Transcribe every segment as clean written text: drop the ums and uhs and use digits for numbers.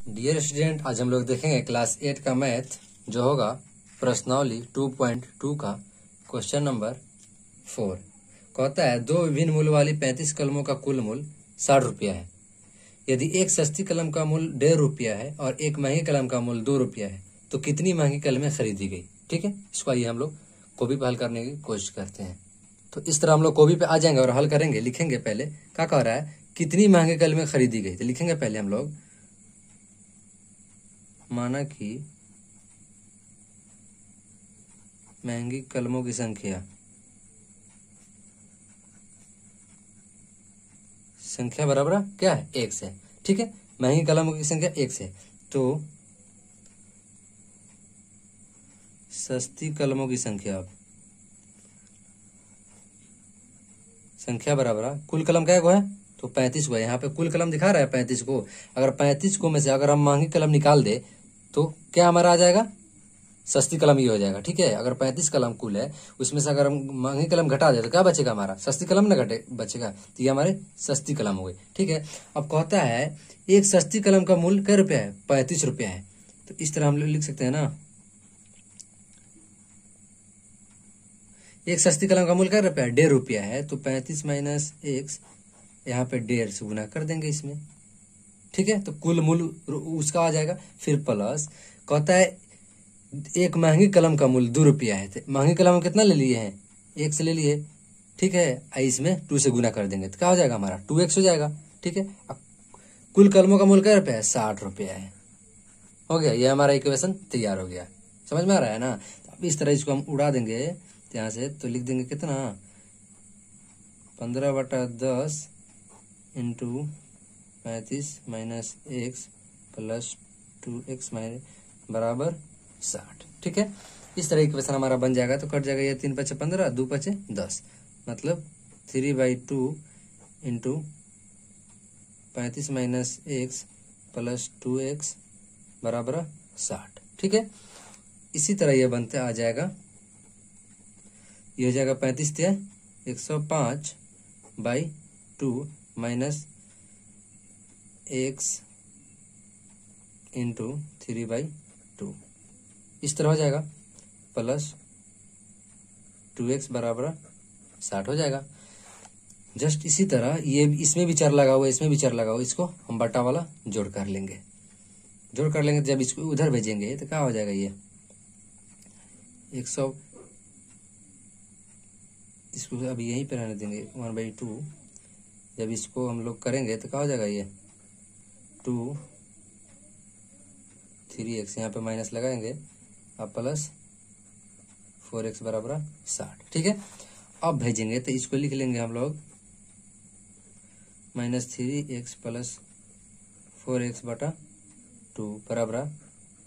Dear student, आज हम लोग देखेंगे क्लास 8 का मैथ जो होगा प्रश्नावली 2.2 का क्वेश्चन नंबर 4। कहता है दो विभिन्न मूल्य वाली 35 कलमों का कुल मूल्य 60 रुपया है। यदि एक सस्ती कलम का मूल्य 1.5 रुपया है और एक महंगी कलम का मूल्य 2 रुपया है तो कितनी महंगी कलमें खरीदी गई। ठीक है, इसको आइए हम लोग कॉपी पे हल करने की कोशिश करते हैं। तो इस तरह हम लोग कॉपी पे आ जाएंगे और हल करेंगे। लिखेंगे पहले क्या कह रहा है, कितनी महंगी कलमें खरीदी गई। तो लिखेंगे पहले हम लोग माना कि महंगी कलमों की संख्या बराबर क्या है, 1 से। ठीक है, महंगी कलमों की संख्या 1 से, तो सस्ती कलमों की संख्या बराबर कुल कलम क्या है, तो 35 को है। यहाँ पे कुल कलम दिखा रहा है 35 को। अगर 35 को में से अगर हम महंगी कलम निकाल दे तो क्या हमारा आ जाएगा, सस्ती कलम ये हो जाएगा। ठीक है, अगर 35 कलम कुल है उसमें से अगर हम महंगी कलम घटा दे तो क्या बचेगा, हमारा सस्ती कलम ना घटे बचेगा, तो ये हमारे सस्ती कलम हो गई। ठीक है, अब कहता है एक सस्ती कलम का मूल्य क्या रुपया है, 35 रुपया है। तो इस तरह हम लोग लिख सकते हैं ना, एक सस्ती कलम का मूल्य क्या रुपया है, 1.5 रुपया है। तो 35 माइनस 1 यहाँ पे 1.5 से गुना कर देंगे इसमें। ठीक है, तो कुल मूल्य उसका आ जाएगा। फिर प्लस कहता है एक महंगी कलम का मूल्य 2 रुपया है। तो महंगी कलम कितना ले लिए हैं, 1 से ले लिए। ठीक है, इसमें 2 से गुना कर देंगे तो क्या हो जाएगा, हमारा 2x हो जाएगा। ठीक है, अब कुल कलमों का मूल्य क्या रुपया है, 60 रुपया है। हो गया, ये हमारा इक्वेशन तैयार हो गया। समझ में आ रहा है ना। अब इस तरह इसको हम उड़ा देंगे यहाँ से, तो लिख देंगे कितना, 15/10 into 35 minus x plus 2x बराबर 60। ठीक है, इस तरह इक्वेशन हमारा बन जाएगा। तो कट जाएगा ये 3 × 5 = 15, 2 × 5 = 10, मतलब 3/2 into 35 minus x plus 2x बराबर 60। ठीक है, इसी तरह ये बनते आ जाएगा। ये हो जाएगा 35 × 105/2 माइनस x इंटू 3/2, इस तरह हो जाएगा, प्लस 2x बराबर 60 हो जाएगा। जस्ट इसी तरह ये इसमें भी चर लगा हुआ है, इसमें भी चर लगा हुआ, इसको हम बटा वाला जोड़ कर लेंगे। जब इसको उधर भेजेंगे तो क्या हो जाएगा, ये 100, इसको अभी यहीं पे रहने देंगे 1/2। जब इसको हम लोग करेंगे तो क्या हो जाएगा, ये 2 3x यहाँ पे माइनस लगाएंगे, अब प्लस 4x बराबर 60। ठीक है, अब भेजेंगे तो इसको लिख लेंगे हम लोग -3x प्लस 4x/2 बराबर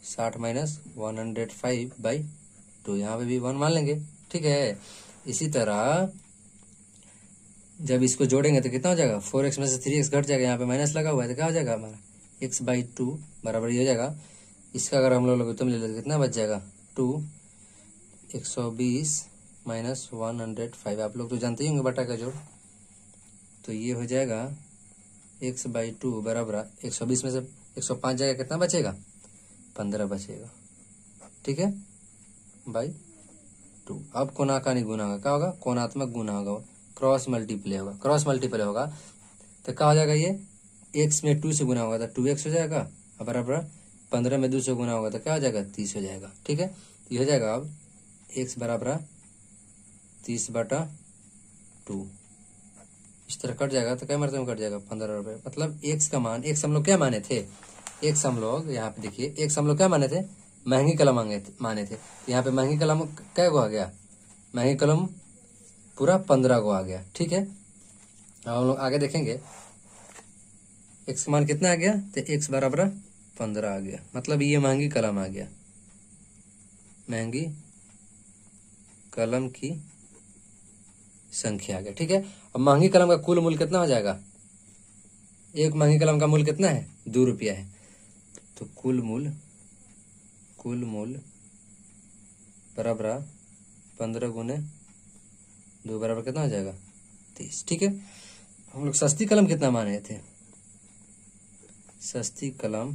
60 माइनस 105/2, यहाँ पे भी 1 मान लेंगे। ठीक है, इसी तरह जब इसको जोड़ेंगे तो कितना हो जाएगा, 4x में से 3x घट जाएगा, यहाँ पे माइनस लगा हुआ है तो क्या हो जाएगा, हमारा x/2 बराबर ये हो जाएगा। इसका अगर हम लोग लघुत्तम ले लेते कितना बच जाएगा, 2 120 माइनस 105। आप लोग तो जानते ही होंगे बटा का जोड़, तो ये हो जाएगा x/2 बराबर 120 में से 105 जाएगा, कितना बचेगा, 15 बचेगा। ठीक है, /2। अब कोणाकानी गुना होगा, क्या होगा, कोणात्मक गुना होगा, क्रॉस मल्टीप्लाई होगा तो क्या हो जाएगा, ये x में 2 से गुना होगा तो 2x हो जाएगा, बराबर 15 में 2 से गुना होगा तो क्या हो जाएगा, 30 हो जाएगा। ठीक है, ये हो जाएगा अब x बराबर 30/2, इस तरह कट जाएगा तो क्या मतलब में कट जाएगा, 15 रुपये। मतलब x का मान, x हम लोग क्या माने थे, x हम लोग यहाँ पे देखिए, x हम लोग क्या माने थे, महंगी कलम माने थे। यहाँ पे महंगी कलम क्या को आ गया, महंगी कलम पूरा 15 को आ गया। ठीक है, अब हम लोग आगे देखेंगे x का मान कितना आ गया, तो x बराबर 15 आ गया, मतलब ये महंगी कलम आ गया, महंगी कलम की संख्या आ गया। ठीक है, अब महंगी कलम का कुल मूल्य कितना हो जाएगा, एक महंगी कलम का मूल्य कितना है, 2 रुपया है। तो कुल मूल्य बराबर 15 × 2 बराबर कितना हो जाएगा, 30। ठीक है, हम लोग सस्ती कलम कितना माने थे, सस्ती कलम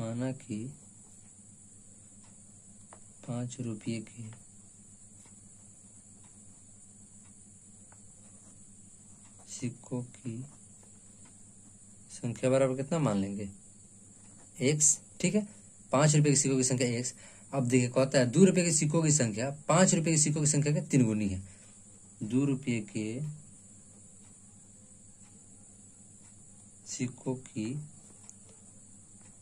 माना कि 5 रुपये के सिक्कों की संख्या बराबर कितना मान लेंगे, x। ठीक है, 5 रुपये के सिक्कों की संख्या x। अब देखिए कहता है 2 रुपये के सिक्कों की संख्या 5 रुपये के सिक्कों की संख्या के 3 गुनी है। 2 रुपये के सिक्कों की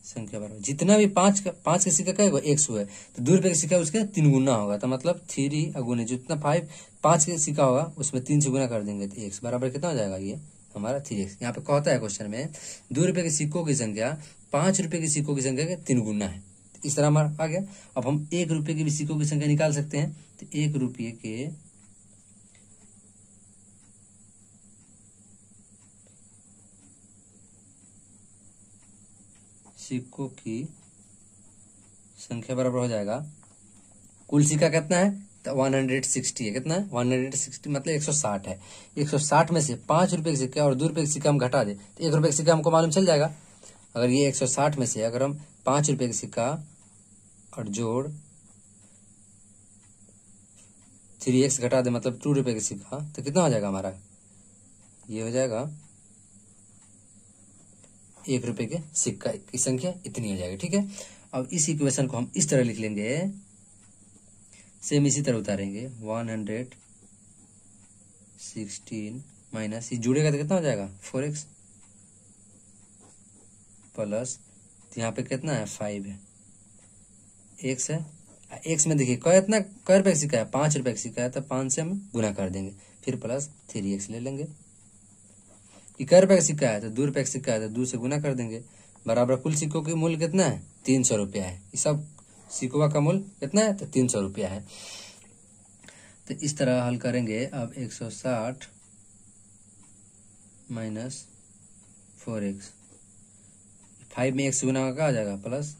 संख्या बराबर जितना भी 5 के सिक्का का x हुआ है तो 2 रुपये का सिक्का उसके 3 गुना होगा, तो मतलब 3 अगुने जितना 5 के सिक्का होगा उसमें 3 से गुना कर देंगे तो x बराबर कितना हो जाएगा, ये हमारा 3x। यहाँ पे कहता है क्वेश्चन में 2 रुपये के सिक्कों की संख्या 5 रुपये के सिक्कों की संख्या के 3 गुना है। इस तरह हमारा आ गया। अब हम 1 रुपये के भी सिक्कों की संख्या निकाल सकते हैं, तो 1 रुपये के सिक्कों की संख्या बराबर हो जाएगा, कुल सिक्का कितना है तो 160 है। कितना है 160 मतलब 160 है। 160 में से 5 रुपये के सिक्का और 2 रुपये के सिक्का हम घटा दे तो 1 रुपये का सिक्का हमको मालूम चल जाएगा। अगर ये 160 में से अगर हम 5 रुपये का सिक्का और जोड़ 3x घटा दे मतलब 2 रुपये का सिक्का तो कितना हो जाएगा हमारा, ये हो जाएगा 1 रुपये के सिक्का की संख्या इतनी हो जाएगी। ठीक है, अब इस इक्वेशन को हम इस तरह लिख लेंगे, सेम इसी तरह उतारेंगे 116 माइनस ये जुड़ेगा तो कितना हो जाएगा 4x प्लस यहाँ पे कितना है 5 है, x है। x में देखिए कै रुपये का सिक्का है 5 रुपये का सिक्का है तो 5 से हम गुना कर देंगे, फिर प्लस 3x ले लेंगे। कै रुपये का सिक्का है तो 2 रुपये का सिक्का है तो 2 से गुना कर देंगे, बराबर कुल सिक्कों की मूल्य कितना है 300 रुपया है। इस सब सिक्कों का मूल्य कितना है तो 300 रुपया है। तो इस तरह हल करेंगे। अब 160 माइनस 4x, 5 में x से गुना होगा आ जाएगा प्लस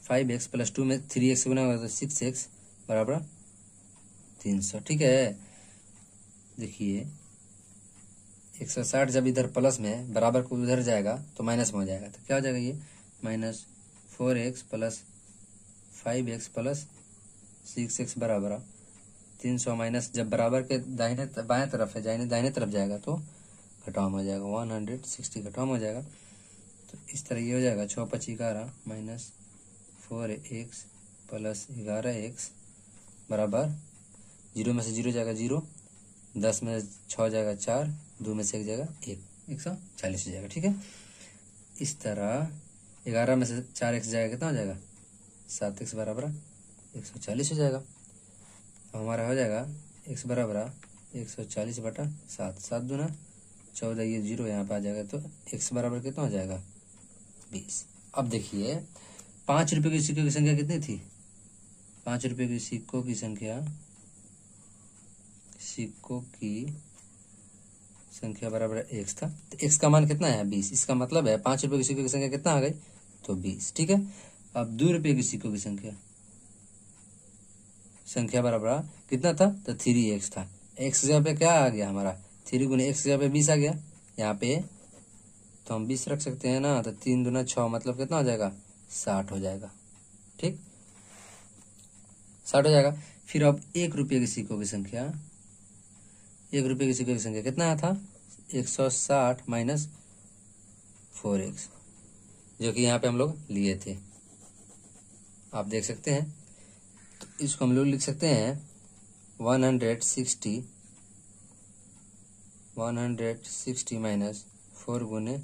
5x प्लस 2 में 3x से गुना होगा तो 6x बराबर 300। ठीक है, देखिए 160 जब इधर प्लस में बराबर को उधर जाएगा तो माइनस में हो जाएगा, तो क्या हो जाएगा ये minus 4x plus 5x plus 6x बराबर 300 माइनस जब बराबर के दाहिने बाएं तरफ है दाहिने तरफ जाएगा तो घटाव हो जाएगा 160 घटाव हो जाएगा। तो इस तरह ये हो जाएगा 6 5 11 माइनस 4x प्लस 11x बराबर 0 में से 0 जाएगा 0, 10 में 6 जाएगा 4, 2 में से 1 जाएगा 140 हो जाएगा। ठीक है, इस तरह 11 में से 4x जाएगा कितना हो जाएगा 7x बराबर 140 हो जाएगा। अब हमारा हो जाएगा x बराबर 140 बटा 7, 7 दूना 14, ये 0 यहाँ पे आ जाएगा तो x बराबर कितना हो जाएगा 20। अब देखिए 5 रुपये के सिक्कों की संख्या कितनी थी, 5 रुपये के सिक्कों की संख्या बराबर x था, तो x का मान कितना है 20। इसका मतलब है 5 रुपये के सिक्कों की संख्या कितना आ गई तो 20। ठीक है, अब 2 रुपये के सिक्कों की संख्या बराबर कितना था तो 3x था। x जगह पे क्या आ गया हमारा 3 गुने x जगह पे 20 आ गया, यहाँ पे तो हम 20 रख सकते हैं ना, तो 3 दूना 6 मतलब कितना हो जाएगा 60 हो जाएगा। ठीक 60 हो जाएगा। फिर अब 1 रुपये के सिक्कों की संख्या, 1 रुपये के सिक्कों की संख्या कितना था 160 माइनस 4x जो कि यहाँ पे हम लोग लिए थे, आप देख सकते हैं। तो इसको हम लोग लिख सकते हैं 160 माइनस 4 गुने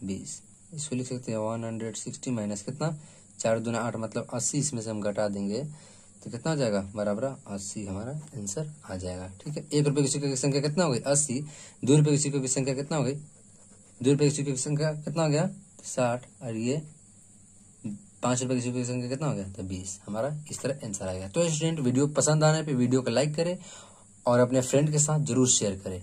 20, इसको लिख सकते हैं 160 माइनस कितना 4 दूना 8 मतलब 80, इसमें से हम घटा देंगे तो कितना हो जाएगा बराबर 80 हमारा आंसर आ जाएगा। ठीक है, 1 रुपये के सिक्के की संख्या कितना हो गई 80, 2 रुपये के सिक्कों की संख्या कितना हो गई 2 रुपये के सिक्कों की संख्या कितना हो गया 60, और ये 5 रुपये की सिक्कों की संख्या कितना हो गया तो 20। हमारा इस तरह आंसर आ गया। तो स्टूडेंट वीडियो पसंद आने पे वीडियो को लाइक करें और अपने फ्रेंड के साथ जरूर शेयर करें।